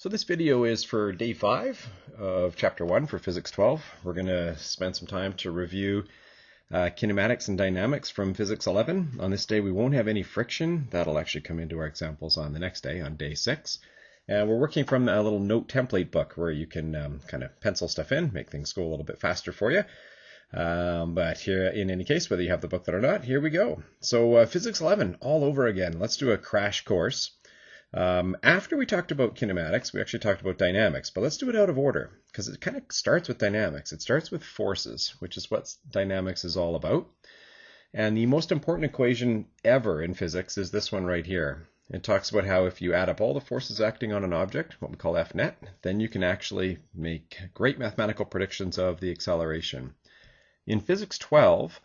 So this video is for day 5 of chapter 1 for Physics 12. We're going to spend some time to review kinematics and dynamics from Physics 11. On this day we won't have any friction. That'll actually come into our examples on the next day, on day 6. And we're working from a little note template book where you can kind of pencil stuff in, make things go a little bit faster for you. But here, in any case, whether you have the booklet or not, here we go. So Physics 11 all over again. Let's do a crash course. After we talked about kinematics, we actually talked about dynamics, but let's do it out of order because it kind of starts with dynamics. It starts with forces, which is what dynamics is all about. And the most important equation ever in physics is this one right here. It talks about how if you add up all the forces acting on an object, what we call F net, then you can actually make great mathematical predictions of the acceleration. In Physics 12,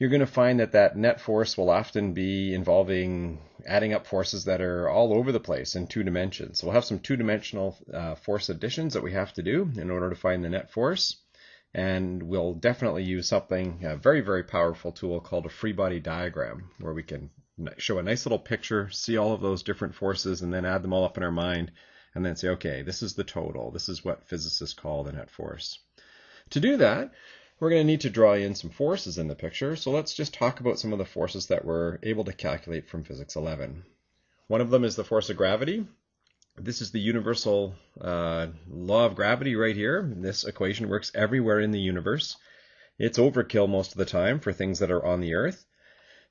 you're going to find that that net force will often be involving adding up forces that are all over the place in 2 dimensions. So we'll have some 2-dimensional force additions that we have to do in order to find the net force. And we'll definitely use something, a very, very powerful tool called a free body diagram, where we can show a nice little picture, see all of those different forces, and then add them all up in our mind, and then say, okay, this is the total. This is what physicists call the net force. To do that, we're going to need to draw in some forces in the picture, so let's just talk about some of the forces that we're able to calculate from Physics 11. One of them is the force of gravity. This is the universal law of gravity right here. This equation works everywhere in the universe. It's overkill most of the time for things that are on the Earth,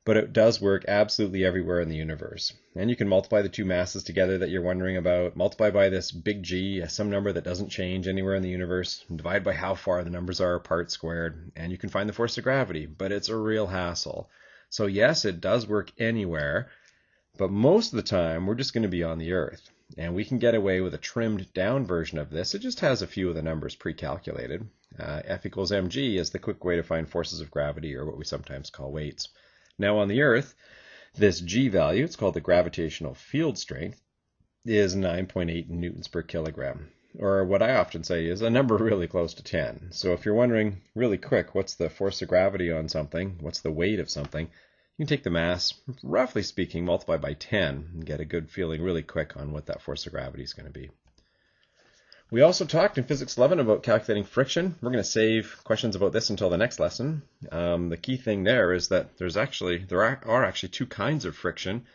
but it does work absolutely everywhere in the universe. And you can multiply the 2 masses together that you're wondering about, multiply by this big G, some number that doesn't change anywhere in the universe, and divide by how far the numbers are apart squared, and you can find the force of gravity, but it's a real hassle. So yes, it does work anywhere, but most of the time we're just going to be on the Earth. And we can get away with a trimmed down version of this. It just has a few of the numbers pre-calculated. F equals mg is the quick way to find forces of gravity, or what we sometimes call weights. Now on the Earth, this G value, it's called the gravitational field strength, is 9.8 newtons per kilogram. Or what I often say is a number really close to 10. So if you're wondering really quick, what's the force of gravity on something, what's the weight of something, you can take the mass, roughly speaking, multiply by 10 and get a good feeling really quick on what that force of gravity is going to be. We also talked in Physics 11 about calculating friction. We're going to save questions about this until the next lesson. The key thing there is that there are actually 2 kinds of friction.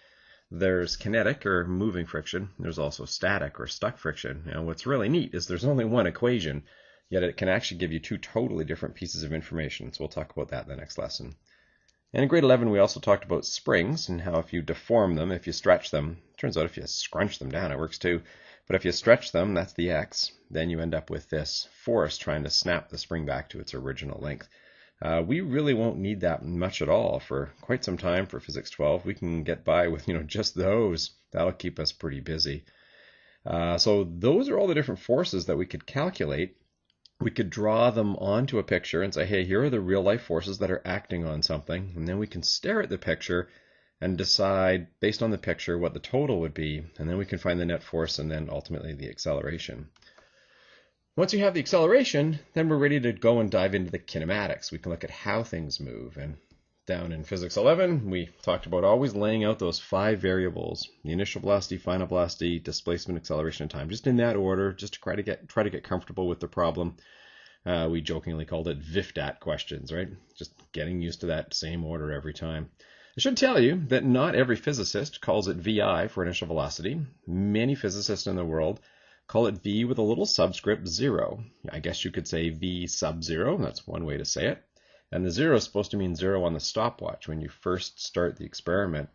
There's kinetic or moving friction. There's also static or stuck friction. And what's really neat is there's only one equation, yet it can actually give you 2 totally different pieces of information. So we'll talk about that in the next lesson. And in grade 11, we also talked about springs and how if you deform them, if you stretch them, turns out if you scrunch them down, it works too. But if you stretch them, that's the x, then you end up with this force trying to snap the spring back to its original length. We really won't need that much at all for quite some time for Physics 12. We can get by with just those. That'll keep us pretty busy. So those are all the different forces that we could calculate. We could draw them onto a picture and say, hey, here are the real life forces that are acting on something. And then we can stare at the picture and decide, based on the picture, what the total would be. And then we can find the net force and then ultimately the acceleration. Once you have the acceleration, then we're ready to go and dive into the kinematics. We can look at how things move. And down in Physics 11, we talked about always laying out those 5 variables: the initial velocity, final velocity, displacement, acceleration, and time, just in that order, just to try to get comfortable with the problem. We jokingly called it VIFDAT questions, right? Just getting used to that same order every time. I should tell you that not every physicist calls it VI for initial velocity. Many physicists in the world call it V with a little subscript 0. I guess you could say V sub 0. That's one way to say it. And the 0 is supposed to mean 0 on the stopwatch when you first start the experiment.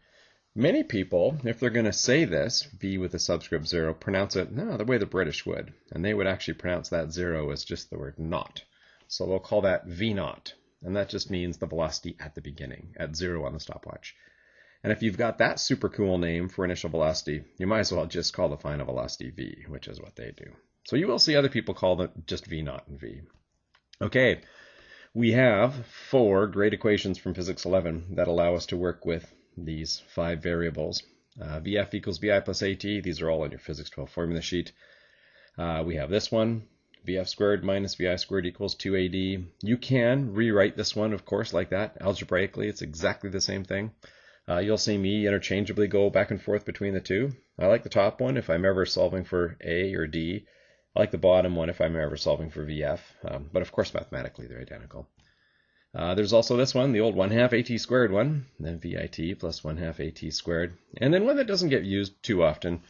Many people, if they're going to say this, V with a subscript 0, pronounce it the way the British would. And they would actually pronounce that 0 as just the word not. So they'll call that V naught. And that just means the velocity at the beginning, at 0 on the stopwatch. And if you've got that super cool name for initial velocity, you might as well just call the final velocity V, which is what they do. So you will see other people call them just V naught and V. Okay, we have 4 great equations from Physics 11 that allow us to work with these 5 variables. VF equals VI plus AT. These are all on your Physics 12 formula sheet. We have this one. VF squared minus VI squared equals 2AD. You can rewrite this one, of course, like that. Algebraically, it's exactly the same thing. You'll see me interchangeably go back and forth between the two. I like the top one if I'm ever solving for A or D. I like the bottom one if I'm ever solving for VF. But of course, mathematically, they're identical. There's also this one, the old 1/2 AT squared one, then VIT plus 1/2 AT squared. And then one that doesn't get used too often.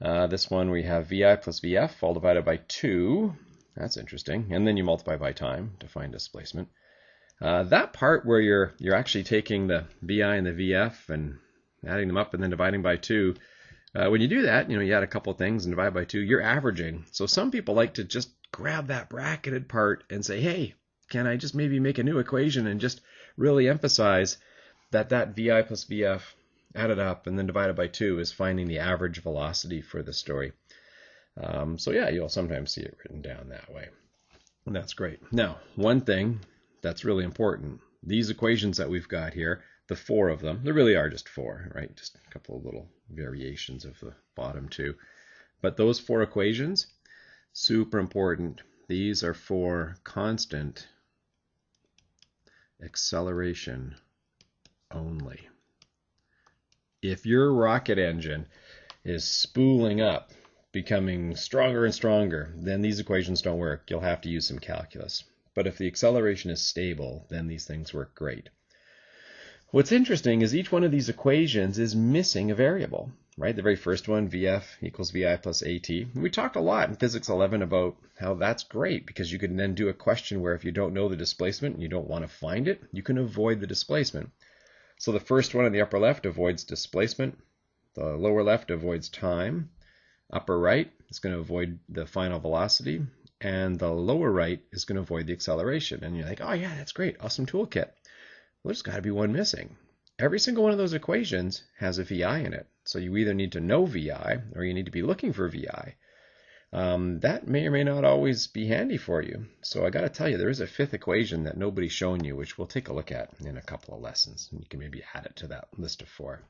This one we have VI plus VF all divided by 2. That's interesting. And then you multiply by time to find displacement. That part where you're actually taking the VI and the VF and adding them up and then dividing by 2, when you do that, you add a couple things and divide by 2, you're averaging. So some people like to just grab that bracketed part and say, hey, can I just maybe make a new equation and just really emphasize that VI plus VF added up and then divided by 2 is finding the average velocity for the story. So yeah, you'll sometimes see it written down that way. And that's great. Now, one thing that's really important, these equations that we've got here, the 4 of them, there really are just 4, right? Just a couple of little variations of the bottom 2. But those 4 equations, super important. These are for constant acceleration only. If your rocket engine is spooling up, becoming stronger and stronger, then these equations don't work. You'll have to use some calculus. But if the acceleration is stable, then these things work great. What's interesting is each one of these equations is missing a variable, right? The very first one, VF equals VI plus AT. We talked a lot in Physics 11 about how that's great because you can then do a question where if you don't know the displacement and you don't want to find it, you can avoid the displacement. So the first one in the upper left avoids displacement. The lower left avoids time. Upper right is going to avoid the final velocity. And the lower right is going to avoid the acceleration. And you're like, oh yeah, that's great. Awesome toolkit. Well, there's got to be one missing. Every single one of those equations has a VI in it. So you either need to know VI or you need to be looking for VI. That may or may not always be handy for you. So I got to tell you, there is a 5th equation that nobody's shown you, which we'll take a look at in a couple of lessons. And you can maybe add it to that list of 4.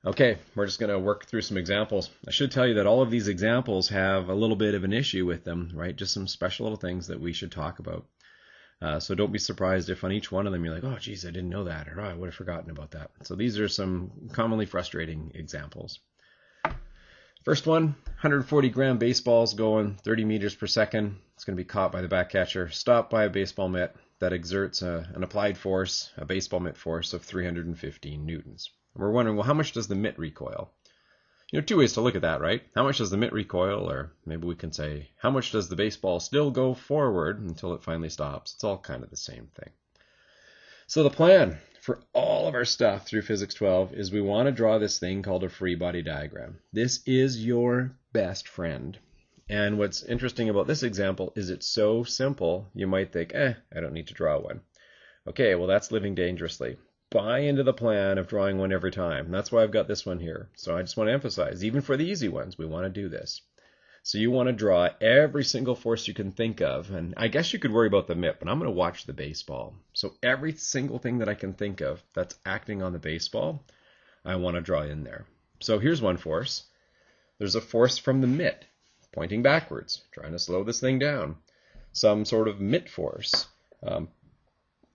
Okay, we're just going to work through some examples. I should tell you that all of these examples have a little bit of an issue with them, right? Just some special little things that we should talk about. So don't be surprised if on each one of them you're like, oh, geez, I didn't know that, or oh, I would have forgotten about that. So these are some commonly frustrating examples. First one, 140-gram baseballs going 30 meters per second. It's going to be caught by the back catcher, stopped by a baseball mitt that exerts an applied force, a baseball mitt force of 315 newtons. And we're wondering, well, how much does the mitt recoil? 2 ways to look at that, right? How much does the mitt recoil? Or maybe we can say, how much does the baseball still go forward until it finally stops? It's all kind of the same thing. So the plan for all of our stuff through Physics 12 is we want to draw this thing called a free body diagram. This is your best friend. And what's interesting about this example is it's so simple, you might think, I don't need to draw one. Okay, well, that's living dangerously. Buy into the plan of drawing one every time. That's why I've got this one here. So I just want to emphasize, even for the easy ones, we want to do this. So you want to draw every single force you can think of. And I guess you could worry about the mitt, but I'm going to watch the baseball. So every single thing that I can think of that's acting on the baseball, I want to draw in there. So here's one force. There's a force from the mitt pointing backwards, trying to slow this thing down. Some sort of mitt force. I'm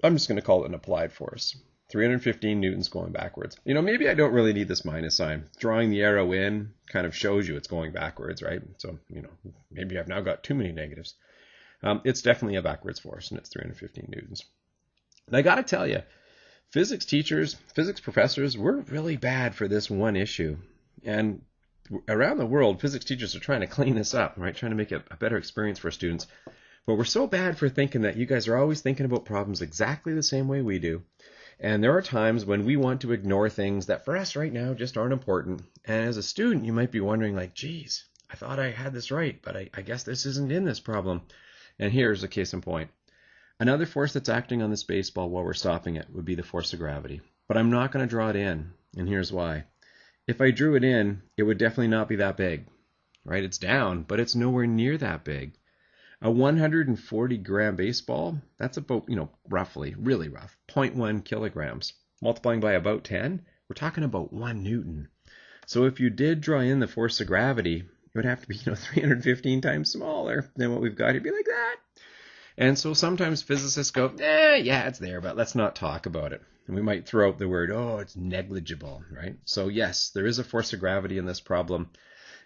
just going to call it an applied force. 315 newtons going backwards. Maybe I don't really need this minus sign. Drawing the arrow in kind of shows you it's going backwards, right? So, maybe I've now got too many negatives. It's definitely a backwards force, and it's 315 newtons. And I got to tell you, physics teachers, physics professors, we're really bad for this one issue. And around the world, physics teachers are trying to clean this up, right? Trying to make it a better experience for students. But we're so bad for thinking that you guys are always thinking about problems exactly the same way we do. And there are times when we want to ignore things that for us right now just aren't important. And as a student, you might be wondering like, geez, I thought I had this right, but I guess this isn't in this problem. And here's a case in point. Another force that's acting on this baseball while we're stopping it would be the force of gravity. But I'm not going to draw it in. And here's why. If I drew it in, it would definitely not be that big, right? It's down, but it's nowhere near that big. A 140-gram baseball, that's about, roughly, really rough, 0.1 kilograms. Multiplying by about 10, we're talking about 1 newton. So if you did draw in the force of gravity, it would have to be, 315 times smaller than what we've got. It'd be like that. And so sometimes physicists go, yeah, it's there, but let's not talk about it. And we might throw out the word, oh, it's negligible, right? So yes, there is a force of gravity in this problem,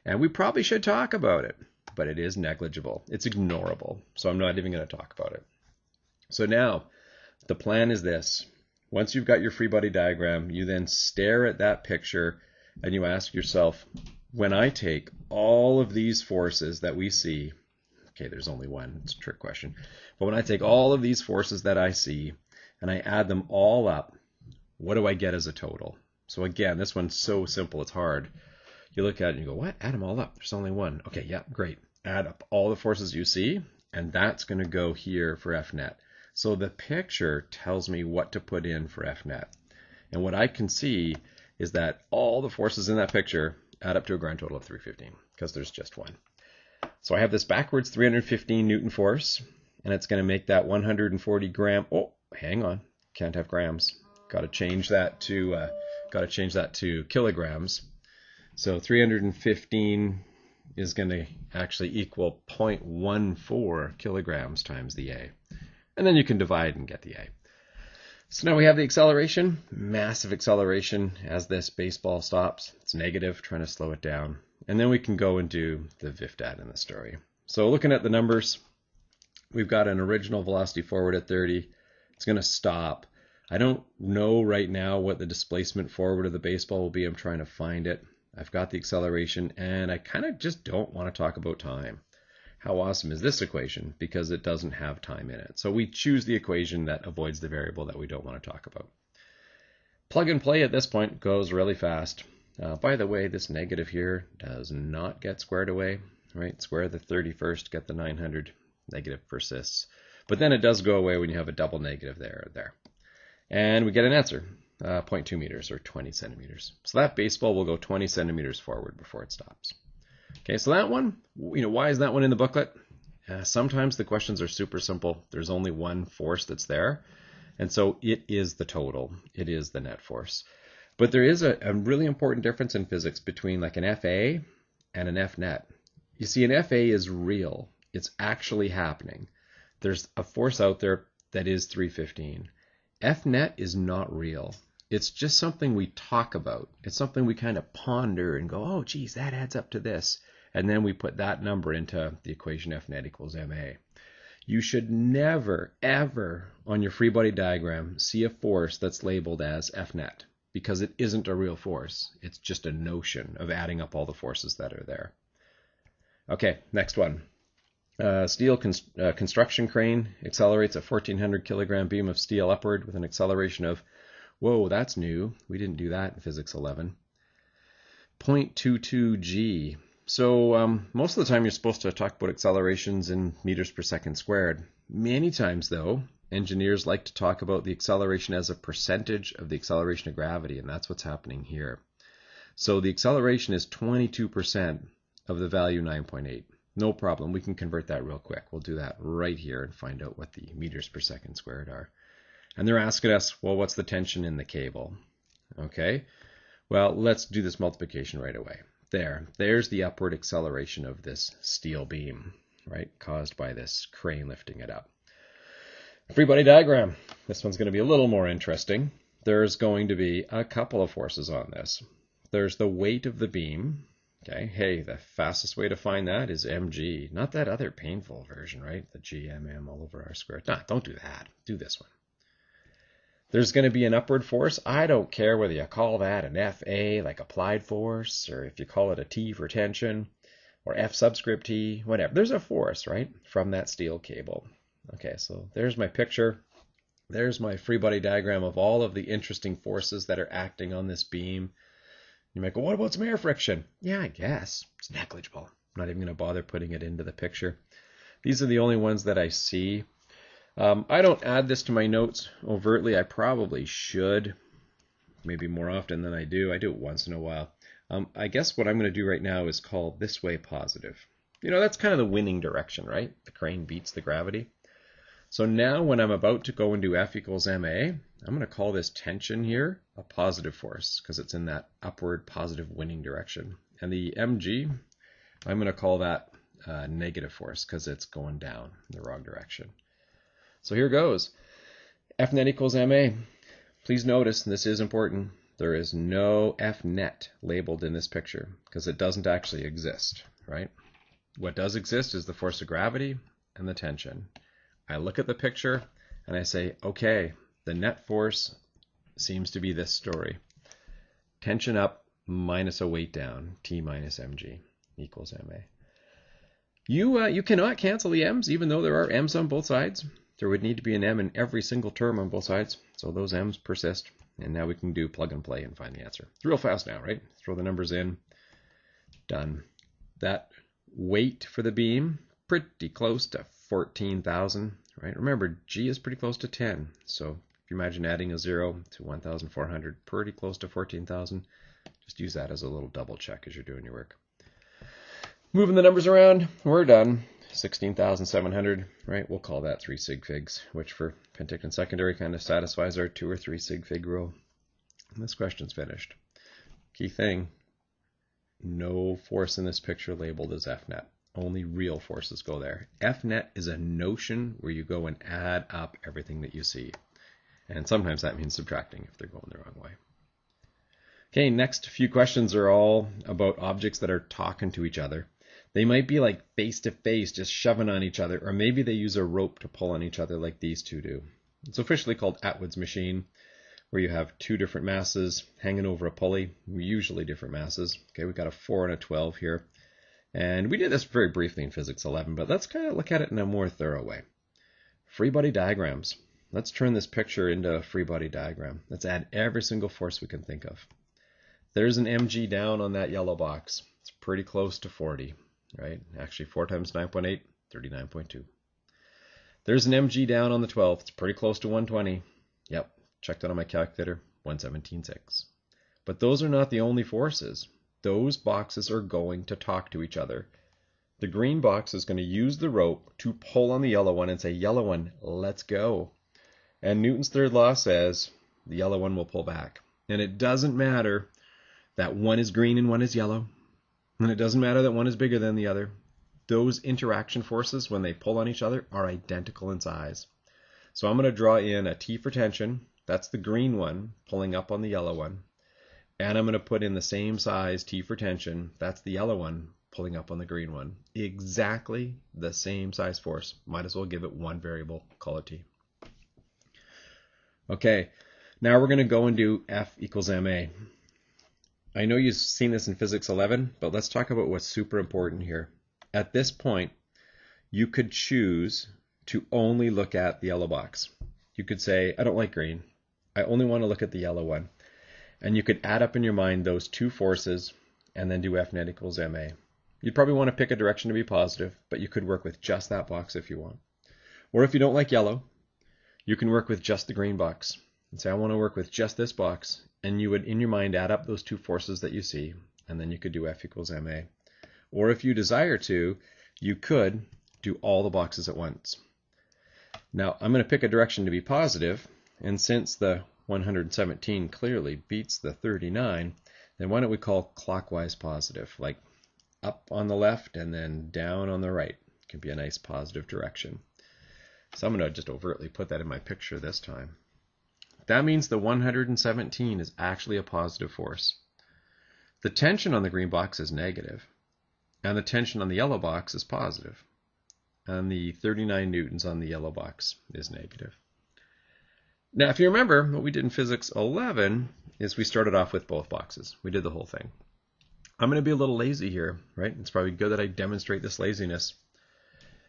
and we probably should talk about it, but it is negligible. It's ignorable, so I'm not even going to talk about it. So now, the plan is this. Once you've got your free body diagram, you then stare at that picture and you ask yourself, when I take all of these forces that we see, okay, there's only one, it's a trick question, but when I take all of these forces that I see and I add them all up, what do I get as a total? So again, this one's so simple, it's hard. You look at it and you go, what? Add them all up. There's only one. Okay, yeah, great. Add up all the forces you see, and that's going to go here for F net. So the picture tells me what to put in for F net. And what I can see is that all the forces in that picture add up to a grand total of 315, because there's just one. So I have this backwards 315 Newton force, and it's going to make that 140 gram. Oh, hang on, can't have grams. Got to change that to kilograms. So 315 is going to actually equal 0.14 kilograms times the A. And then you can divide and get the A. So now we have the acceleration, massive acceleration as this baseball stops. It's negative, trying to slow it down. And then we can go and do the VFDAT in the story. So looking at the numbers, we've got an original velocity forward at 30. It's going to stop. I don't know right now what the displacement forward of the baseball will be. I'm trying to find it. I've got the acceleration, and I kind of just don't want to talk about time. How awesome is this equation? Because it doesn't have time in it. So we choose the equation that avoids the variable that we don't want to talk about. Plug and play at this point goes really fast. By the way, this negative here does not get squared away, right? Square the 30 first, get the 900, negative persists. But then it does go away when you have a double negative there or there. And we get an answer, 0.2 meters or 20 centimeters. So that baseball will go 20 centimeters forward before it stops. Okay, so that one, why is that one in the booklet? Sometimes the questions are super simple. There's only one force that's there. And so it is the total. It is the net force. But there is a really important difference in physics between like an FA and an F net. You see, an FA is real. It's actually happening. There's a force out there that is 315. F net is not real. It's just something we talk about. It's something we kind of ponder and go, oh, geez, that adds up to this. And then we put that number into the equation F net equals ma. You should never, ever on your free body diagram see a force that's labeled as F net, because it isn't a real force. It's just a notion of adding up all the forces that are there. Okay, next one. Steel construction crane accelerates a 1,400 kilogram beam of steel upward with an acceleration of, whoa, that's new. We didn't do that in Physics 11. 0.22 g. So most of the time you're supposed to talk about accelerations in meters per second squared. Many times, though, engineers like to talk about the acceleration as a percentage of the acceleration of gravity, and that's what's happening here. So the acceleration is 22% of the value 9.8. No problem. We can convert that real quick. We'll do that right here and find out what the meters per second squared are. And they're asking us, well, what's the tension in the cable? Okay, well, let's do this multiplication right away. There's the upward acceleration of this steel beam, right, caused by this crane lifting it up. Free body diagram. This one's going to be a little more interesting. There's going to be a couple of forces on this. There's the weight of the beam. Okay, hey, the fastest way to find that is mg, not that other painful version, right? The gmm all over r squared. Nah, don't do that. Do this one. There's going to be an upward force. I don't care whether you call that an FA, like applied force, or if you call it a T for tension, or F subscript T, whatever. There's a force, right, from that steel cable. Okay, so there's my picture. There's my free body diagram of all of the interesting forces that are acting on this beam. You might go, what about some air friction? Yeah, I guess. It's negligible. I'm not even going to bother putting it into the picture. These are the only ones that I see. I don't add this to my notes overtly. I probably should, maybe more often than I do. I do it once in a while. I guess what I'm going to do right now is call this way positive. That's kind of the winning direction, right? The crane beats the gravity. So now when I'm about to go and do F equals ma, I'm going to call this tension here a positive force because it's in that upward positive winning direction. And the mg, I'm going to call that negative force because it's going down in the wrong direction. So here goes. F net equals ma. Please notice, and this is important, there is no F net labeled in this picture because it doesn't actually exist, right? What does exist is the force of gravity and the tension. I look at the picture and I say, okay, the net force seems to be this story. Tension up minus a weight down, T minus mg equals ma. You cannot cancel the m's even though there are m's on both sides. There would need to be an m in every single term on both sides, so those m's persist. And now we can do plug and play and find the answer. It's real fast now, right? Throw the numbers in, done. That weight for the beam, pretty close to 14,000, right? Remember, G is pretty close to 10, so if you imagine adding a 0 to 1,400, pretty close to 14,000. Just use that as a little double check as you're doing your work. Moving the numbers around, we're done. 16,700, right? We'll call that 3 sig figs, which for Penticton secondary kind of satisfies our 2 or 3 sig fig rule. And this question's finished. Key thing, no force in this picture labeled as F net. Only real forces go there. F net is a notion where you go and add up everything that you see. And sometimes that means subtracting if they're going the wrong way. Okay, next few questions are all about objects that are talking to each other. They might be like face to face, just shoving on each other, or maybe they use a rope to pull on each other like these two do. It's officially called Atwood's machine, where you have 2 different masses hanging over a pulley, usually different masses. Okay, we've got a 4 and a 12 here. And we did this very briefly in Physics 11, but let's kind of look at it in a more thorough way. Free body diagrams. Let's turn this picture into a free body diagram. Let's add every single force we can think of. There's an mg down on that yellow box. It's pretty close to 40. Right? Actually, 4 times 9.8, 39.2. There's an mg down on the 12th. It's pretty close to 120. Yep, checked that on my calculator, 117.6. But those are not the only forces. Those boxes are going to talk to each other. The green box is going to use the rope to pull on the yellow one and say, yellow one, let's go. And Newton's third law says the yellow one will pull back. And it doesn't matter that one is green and one is yellow. And it doesn't matter that one is bigger than the other. Those interaction forces, when they pull on each other, are identical in size. So I'm going to draw in a T for tension. That's the green one pulling up on the yellow one. And I'm going to put in the same size T for tension. That's the yellow one pulling up on the green one. Exactly the same size force. Might as well give it one variable, call it T. Okay, now we're going to go and do F equals ma. I know you've seen this in Physics 11, but let's talk about what's super important here. At this point, you could choose to only look at the yellow box. You could say, I don't like green. I only want to look at the yellow one. And you could add up in your mind those 2 forces and then do F net equals ma. You'd probably want to pick a direction to be positive, but you could work with just that box if you want. Or if you don't like yellow, you can work with just the green box and say, I want to work with just this box. And you would, in your mind, add up those 2 forces that you see, and then you could do F equals ma. Or if you desire to, you could do all the boxes at once. Now, I'm going to pick a direction to be positive, and since the 117 clearly beats the 39, then why don't we call clockwise positive, like up on the left and then down on the right. It can be a nice positive direction. So I'm going to just overtly put that in my picture this time. That means the 117 is actually a positive force. The tension on the green box is negative, and the tension on the yellow box is positive. And the 39 newtons on the yellow box is negative. Now, if you remember, what we did in Physics 11 is we started off with both boxes. We did the whole thing. I'm going to be a little lazy here, right? It's probably good that I demonstrate this laziness.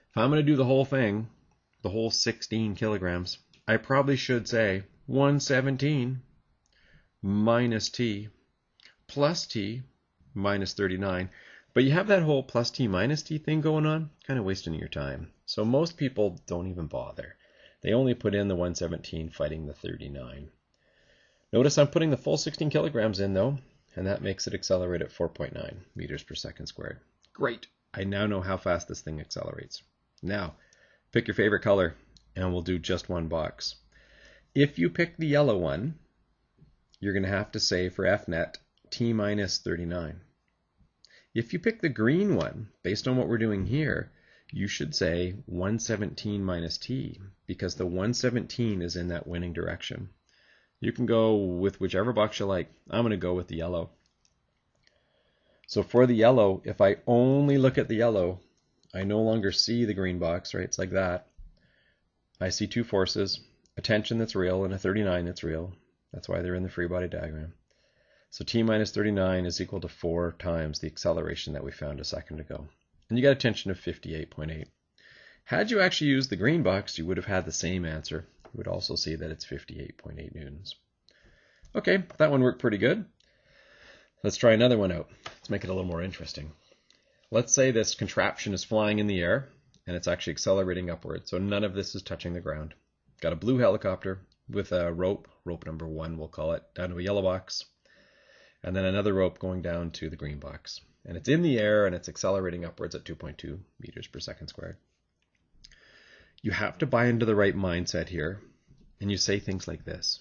If I'm going to do the whole thing, the whole 16 kilograms, I probably should say 117 minus T plus T minus 39. But you have that whole plus T minus T thing going on, kind of wasting your time. So most people don't even bother. They only put in the 117 fighting the 39. Notice I'm putting the full 16 kilograms in though, and that makes it accelerate at 4.9 meters per second squared. Great, I now know how fast this thing accelerates. Now, pick your favorite color, and we'll do just one box. If you pick the yellow one, you're going to have to say for F net, T minus 39. If you pick the green one, based on what we're doing here, you should say 117 minus t, because the 117 is in that winning direction. You can go with whichever box you like. I'm going to go with the yellow. So for the yellow, if I only look at the yellow, I no longer see the green box, right? It's like that. I see two forces, a tension that's real and a 39 that's real. That's why they're in the free body diagram. So t minus 39 is equal to 4 times the acceleration that we found a second ago. And you got a tension of 58.8. Had you actually used the green box, you would have had the same answer. You would also see that it's 58.8 newtons. Okay, that one worked pretty good. Let's try another one out. Let's make it a little more interesting. Let's say this contraption is flying in the air and it's actually accelerating upward. So none of this is touching the ground. Got a blue helicopter with a rope number 1 we'll call it, down to a yellow box. And then another rope going down to the green box. And it's in the air and it's accelerating upwards at 2.2 meters per second squared. You have to buy into the right mindset here, and you say things like this.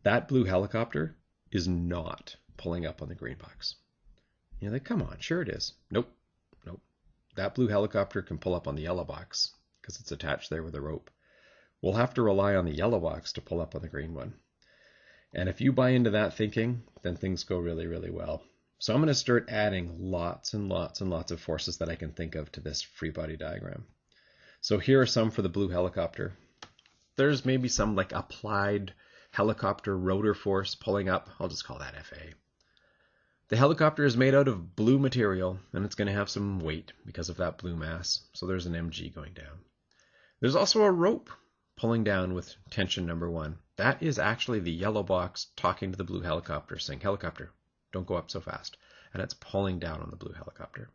That blue helicopter is not pulling up on the green box. You're like, come on, sure it is. Nope. That blue helicopter can pull up on the yellow box because it's attached there with a rope. We'll have to rely on the yellow box to pull up on the green one. And if you buy into that thinking, then things go really, really well. So I'm going to start adding lots and lots and lots of forces that I can think of to this free body diagram. So here are some for the blue helicopter. There's maybe some like applied helicopter rotor force pulling up. I'll just call that FA. The helicopter is made out of blue material and it's going to have some weight because of that blue mass. So there's an mg going down. There's also a rope pulling down with tension number 1. That is actually the yellow box talking to the blue helicopter saying, helicopter, don't go up so fast. And it's pulling down on the blue helicopter.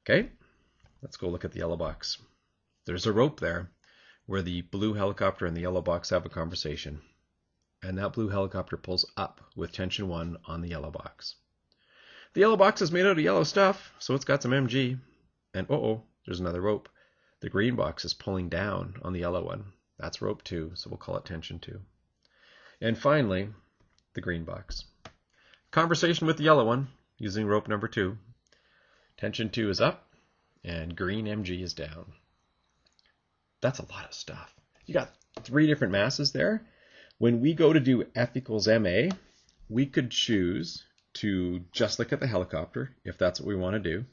Okay, let's go look at the yellow box. There's a rope there where the blue helicopter and the yellow box have a conversation. And that blue helicopter pulls up with tension 1 on the yellow box. The yellow box is made out of yellow stuff, so it's got some mg. And there's another rope. The green box is pulling down on the yellow one. That's rope 2, so we'll call it tension 2. And finally, the green box. Conversation with the yellow one using rope number 2. Tension 2 is up and green mg is down. That's a lot of stuff. You got 3 different masses there. When we go to do F equals ma, we could choose to just look at the helicopter if that's what we want to do.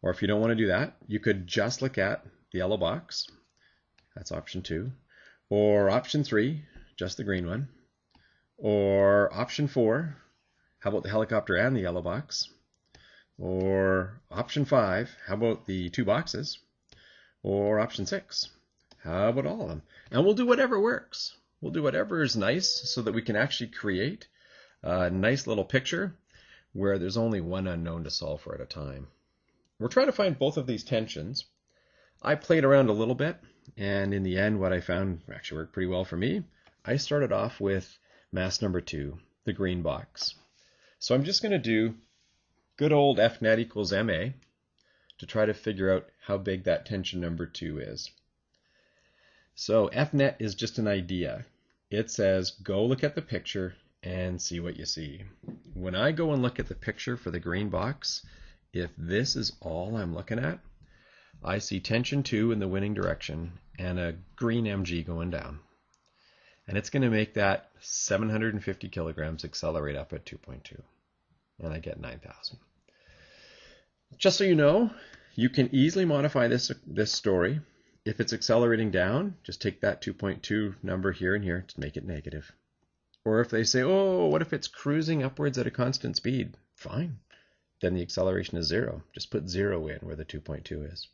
Or if you don't want to do that, you could just look at the yellow box. That's option 2. Or option 3, just the green one. Or option 4, how about the helicopter and the yellow box? Or option 5, how about the 2 boxes? Or option 6, how about all of them? And we'll do whatever works. We'll do whatever is nice so that we can actually create a nice little picture where there's only one unknown to solve for at a time. We're trying to find both of these tensions. I played around a little bit, and in the end what I found actually worked pretty well for me. I started off with mass number 2, the green box. So I'm just going to do good old F net equals ma to try to figure out how big that tension number 2 is. So F net is just an idea. It says go look at the picture and see what you see. When I go and look at the picture for the green box, if this is all I'm looking at, I see tension 2 in the winning direction and a green mg going down. And it's going to make that 750 kilograms accelerate up at 2.2. And I get 9,000. Just so you know, you can easily modify this story. If it's accelerating down, just take that 2.2 number here and here to make it negative. Or if they say, oh, what if it's cruising upwards at a constant speed? Fine. Then the acceleration is 0. Just put 0 in where the 2.2 is.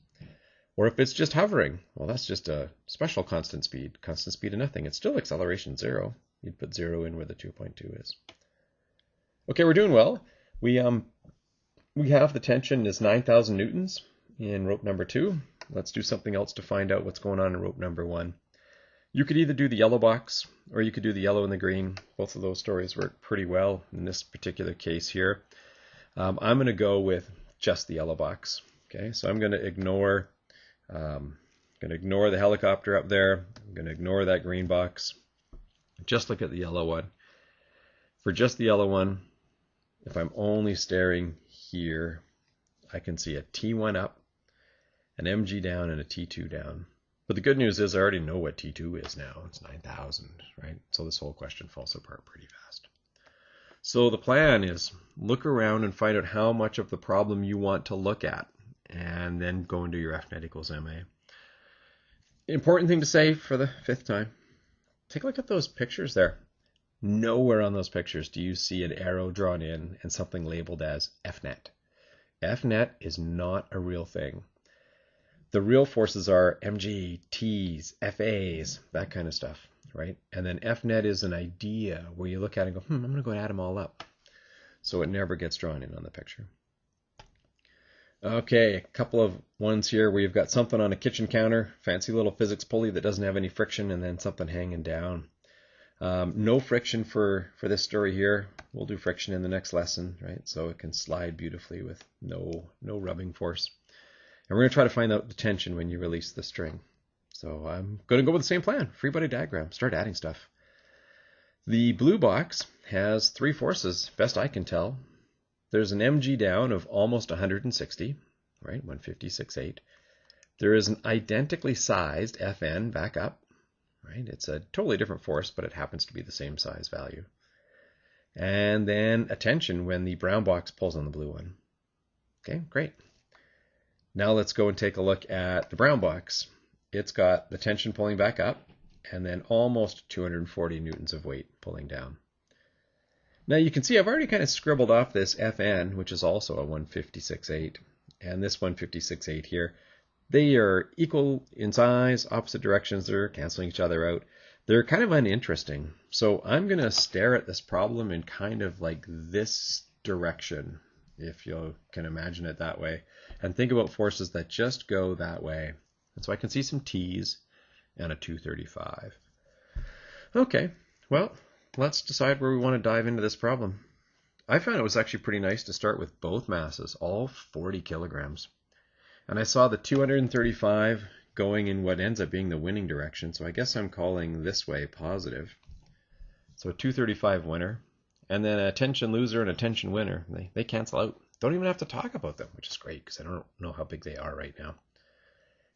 Or if it's just hovering, well, that's just a special constant speed of nothing. It's still acceleration 0. You'd put 0 in where the 2.2 is. Okay, we're doing well. We have the tension is 9,000 newtons in rope number 2. Let's do something else to find out what's going on in rope number 1. You could either do the yellow box or you could do the yellow and the green. Both of those stories work pretty well in this particular case here. I'm going to go with just the yellow box. Okay, so I'm going to ignore the helicopter up there. I'm going to ignore that green box. Just look at the yellow one. For just the yellow one, if I'm only staring here, I can see a T1 up an mg down, and a T2 down. But the good news is I already know what T2 is now. It's 9,000, right? So this whole question falls apart pretty fast. So the plan is look around and find out how much of the problem you want to look at, and then go and do your FNet equals MA. Important thing to say for the 5th time, take a look at those pictures there. Nowhere on those pictures do you see an arrow drawn in and something labeled as FNet. FNet is not a real thing. The real forces are mg, t's, FAs, that kind of stuff, right? And then FNet is an idea where you look at it and go, I'm going to go and add them all up. So it never gets drawn in on the picture. Okay, a couple of ones here where you've got something on a kitchen counter, fancy little physics pulley that doesn't have any friction, and then something hanging down. No friction for this story here. We'll do friction in the next lesson, right? So it can slide beautifully with no rubbing force. And we're going to try to find out the tension when you release the string. So I'm going to go with the same plan. Free body diagram. Start adding stuff. The blue box has 3 forces, best I can tell. There's an mg down of almost 160, right? 156.8. There is an identically sized Fn back up, right? It's a totally different force, but it happens to be the same size value. And then a tension when the brown box pulls on the blue one. Okay, great. Now let's go and take a look at the brown box. It's got the tension pulling back up and then almost 240 newtons of weight pulling down. Now you can see I've already kind of scribbled off this Fn, which is also a 156.8, and this 156.8 here. They are equal in size, opposite directions, they're canceling each other out. They're kind of uninteresting. So I'm going to stare at this problem in kind of like this direction, if you can imagine it that way, and think about forces that just go that way. And so I can see some T's and a 235. Okay, well, let's decide where we want to dive into this problem. I found it was actually pretty nice to start with both masses, all 40 kilograms. And I saw the 235 going in what ends up being the winning direction, so I guess I'm calling this way positive. So a 235 winner, and then a tension loser and a tension winner. They cancel out. Don't even have to talk about them, which is great because I don't know how big they are right now.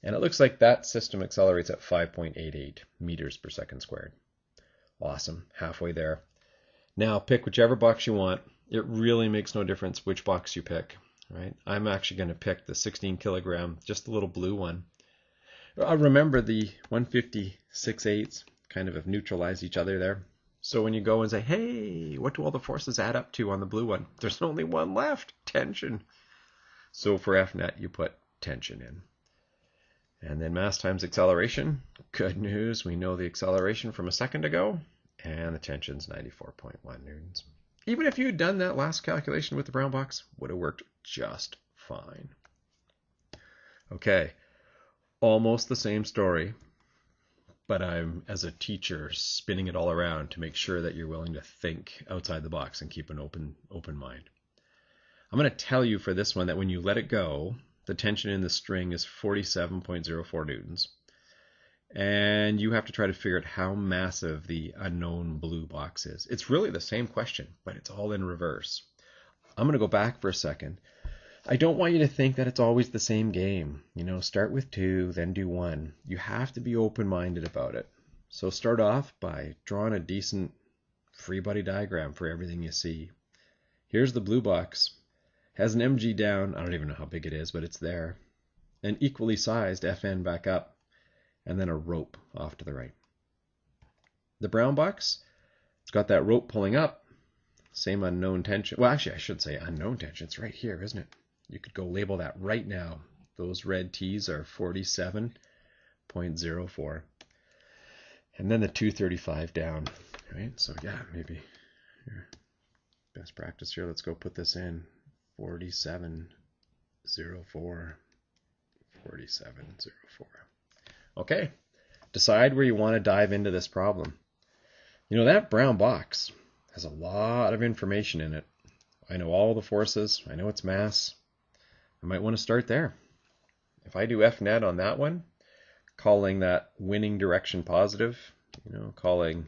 And it looks like that system accelerates at 5.88 meters per second squared. Awesome, halfway there. Now pick whichever box you want. It really makes no difference which box you pick, right? I'm actually going to pick the 16 kilogram, just the little blue one. Remember the 156.8s kind of have neutralized each other there. So when you go and say, hey, what do all the forces add up to on the blue one? There's only one left, tension. So for FNet, you put tension in. And then mass times acceleration. Good news, we know the acceleration from a second ago, and the tension's 94.1 newtons. Even if you'd done that last calculation with the brown box, would have worked just fine. Okay, almost the same story, but I'm, as a teacher, spinning it all around to make sure that you're willing to think outside the box and keep an open mind. I'm going to tell you for this one that when you let it go, the tension in the string is 47.04 newtons. And you have to try to figure out how massive the unknown blue box is. It's really the same question, but it's all in reverse. I'm going to go back for a second. I don't want you to think that it's always the same game. You know, start with 2, then do 1. You have to be open-minded about it. So start off by drawing a decent free body diagram for everything you see. Here's the blue box. Has an mg down, I don't even know how big it is, but it's there. An equally sized Fn back up, and then a rope off to the right. The brown box, it's got that rope pulling up, same unknown tension. Well, actually, I should say unknown tension. It's right here, isn't it? You could go label that right now. Those red T's are 47.04. And then the 235 down, right? So yeah, maybe here, best practice here. Let's go put this in. 47.04. 47.04. Okay, decide where you want to dive into this problem. You know, that brown box has a lot of information in it. I know all the forces. I know its mass. I might want to start there. If I do FNet on that one, calling that winning direction positive, you know, calling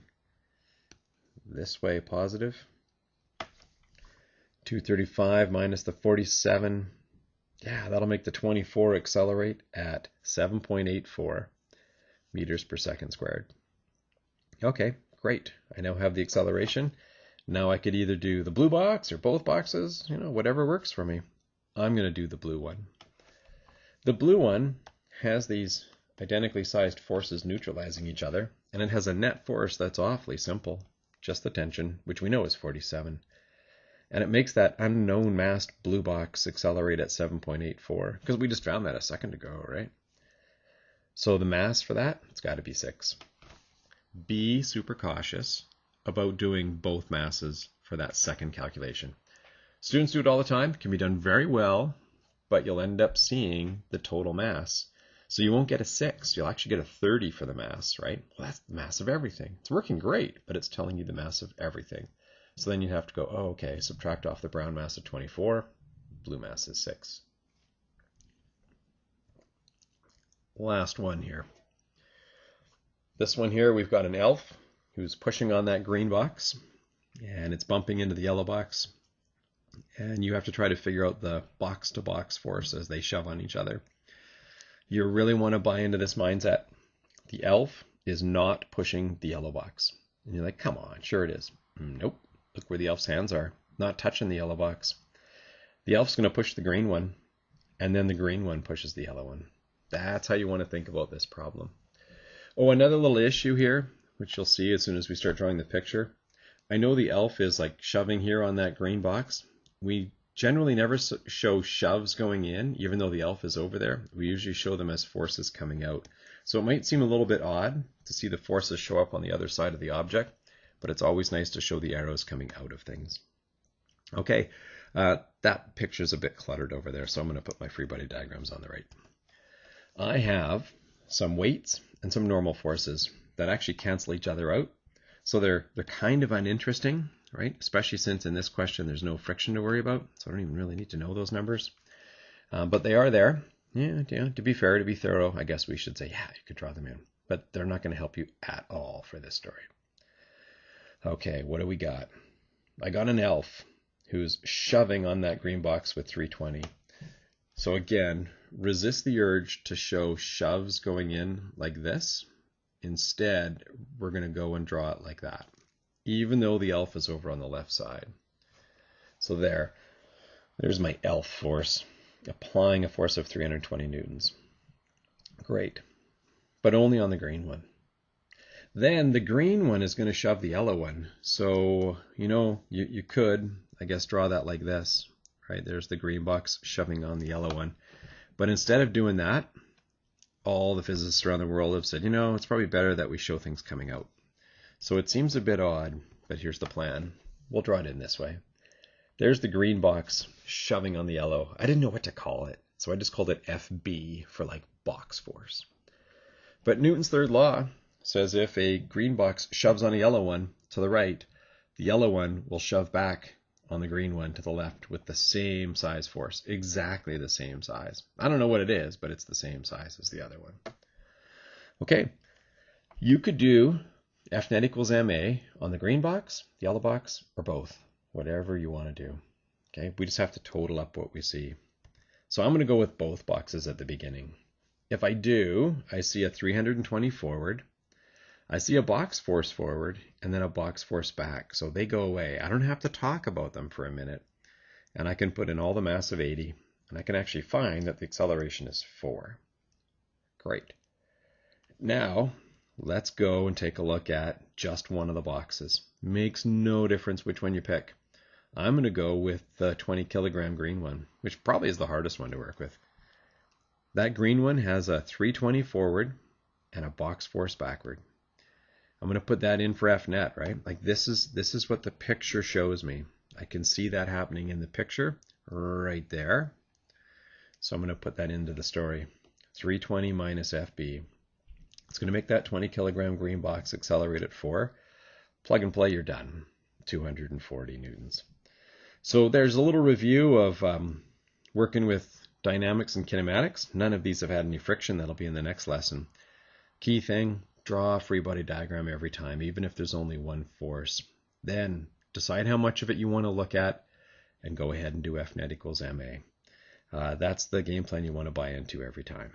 this way positive, 235 minus the 47 Yeah, that'll make the 24 accelerate at 7.84 meters per second squared. Okay, great. I now have the acceleration. Now I could either do the blue box or both boxes, whatever works for me. I'm going to do the blue one. The blue one has these identically sized forces neutralizing each other, and it has a net force that's awfully simple, just the tension, which we know is 47. And it makes that unknown massed blue box accelerate at 7.84, because we just found that a second ago, right? So the mass for that, it's got to be 6. Be super cautious about doing both masses for that second calculation. Students do it all the time, it can be done very well, but you'll end up seeing the total mass. So you won't get a 6, you'll actually get a 30 for the mass, right? Well, that's the mass of everything. It's working great, but it's telling you the mass of everything. So then you have to go, oh, okay, subtract off the brown mass of 24, blue mass is 6. Last one here. This one here, we've got an elf who's pushing on that green box, and it's bumping into the yellow box. And you have to try to figure out the box-to-box force as they shove on each other. You really want to buy into this mindset. The elf is not pushing the yellow box. And you're like, come on, sure it is. Nope. Look where the elf's hands are, not touching the yellow box. The elf's going to push the green one, and then the green one pushes the yellow one. That's how you want to think about this problem. Oh, another little issue here, which you'll see as soon as we start drawing the picture. I know the elf is like shoving here on that green box. We generally never show shoves going in, even though the elf is over there. We usually show them as forces coming out. So it might seem a little bit odd to see the forces show up on the other side of the object, but it's always nice to show the arrows coming out of things. Okay, that picture's a bit cluttered over there, so I'm going to put my free body diagrams on the right. I have some weights and some normal forces that actually cancel each other out. So they're kind of uninteresting, right? Especially since in this question there's no friction to worry about, so I don't even really need to know those numbers. But they are there. Yeah, to be fair, to be thorough, I guess we should say, yeah, you could draw them in. But they're not going to help you at all for this story. Okay, what do we got? I got an elf who's shoving on that green box with 320. So again, resist the urge to show shoves going in like this. Instead, we're going to go and draw it like that, even though the elf is over on the left side. So there's my elf force, applying a force of 320 newtons. Great, but only on the green one. Then the green one is going to shove the yellow one. So, you could, I guess, draw that like this, right? There's the green box shoving on the yellow one. But instead of doing that, all the physicists around the world have said, it's probably better that we show things coming out. So it seems a bit odd, but here's the plan. We'll draw it in this way. There's the green box shoving on the yellow. I didn't know what to call it, so I just called it FB for like box force. But Newton's third law says if a green box shoves on a yellow one to the right, the yellow one will shove back on the green one to the left with the same size force, exactly the same size. I don't know what it is, but it's the same size as the other one. Okay, you could do F net equals ma on the green box, the yellow box, or both, whatever you want to do. Okay, we just have to total up what we see. So I'm going to go with both boxes at the beginning. If I do, I see a 320 forward, I see a box force forward, and then a box force back. So they go away. I don't have to talk about them for a minute. And I can put in all the mass of 80, and I can actually find that the acceleration is 4. Great. Now, let's go and take a look at just one of the boxes. Makes no difference which one you pick. I'm going to go with the 20 kilogram green one, which probably is the hardest one to work with. That green one has a 320 forward and a box force backward. I'm going to put that in for F net, right? Like this is what the picture shows me. I can see that happening in the picture right there. So I'm going to put that into the story. 320 minus FB. It's going to make that 20 kilogram green box accelerate at 4. Plug and play, you're done. 240 newtons. So there's a little review of working with dynamics and kinematics. None of these have had any friction. That'll be in the next lesson. Key thing, draw a free body diagram every time, even if there's only one force. Then decide how much of it you want to look at and go ahead and do F net equals ma. That's the game plan you want to buy into every time.